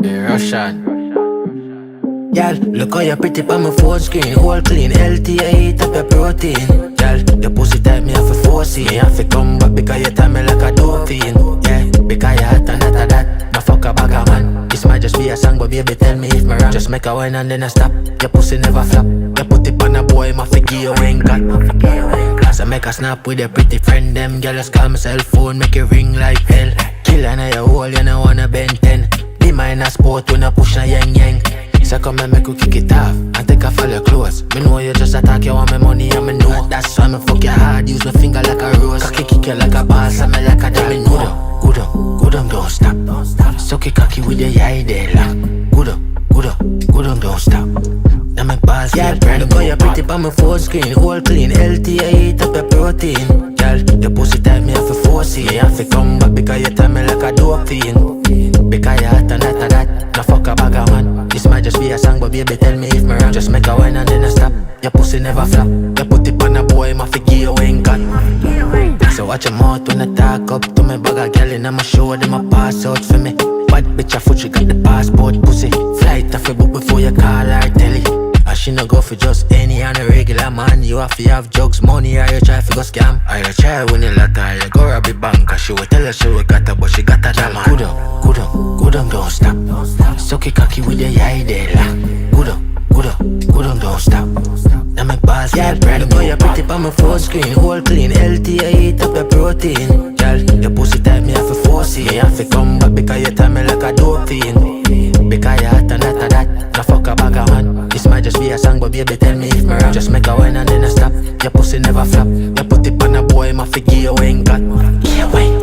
Rvssian. Gyal, look how you pretty on my phone screen. All clean, healthy, I eat up your protein. Gyal, your pussy type me have to force it. Me have to come back because you tie me like a dauphine. Yeah, because you hot and not a that. No fuck a bag of man. This might just be a song, but baby tell me if me wrong. Just make a whine and then I stop. Your pussy never flop. You put it on a boy, my figure you ain't got. So make a snap with your pretty friend. Them gyal just call my cell phone, make it ring like hell. Killer na your hole, you know wanna bend 10. Bimmer in a sport when I push a yeng. So come and make you kick it off and take off all your clothes. Me know you just attack, you want my money and me know. That's why me fuck your hard, use my finger like a rose. Cocky kick you like a boss, and me like a damn. Good on, don't stop. Suck it cocky with your eye there, lock. Good on, don't stop. Now my balls get brand new. Look how you pretty on my phone screen. All clean, healthy, I eat up your protein. Gyal, your pussy type me have to force it. Me have to come back because you tie me like a dauphine. Because you hot and not a that. No fuck a bag of man. This might just be a song, but baby tell me if me wrong. Just make a whine and then I stop. Your pussy never flop. You put it on a boy, my figure you ain't got. So watch your mouth when I talk up to me. Bag a girl and I'ma show them a pass out for me. Bad bitch a foot, she got the passport pussy. Flight off a book before you call her telly. And she no go for just any and a regular man. You have to have jugs, money, or you try to go scam. Or you try win a lot, or you go rob a bank. She will tell her she will got her, but she got her diamond. Good on, don't stop. Suck it cocky with your eye there, lock. Good on, don't stop. Now my balls get brand new. Look how you pretty on my phone screen. All clean, healthy, I eat up your protein. Gyal, your pussy type me have to force it. Me have to come back because you tie me like a dauphine. Because you hot and not a that. No fuck a bag of man. This might just be a song, but baby tell me if me wrong. Just make a whine and then I stop. Your pussy never flop. You put it on a boy, my figure you ain't got. Yeah, wait.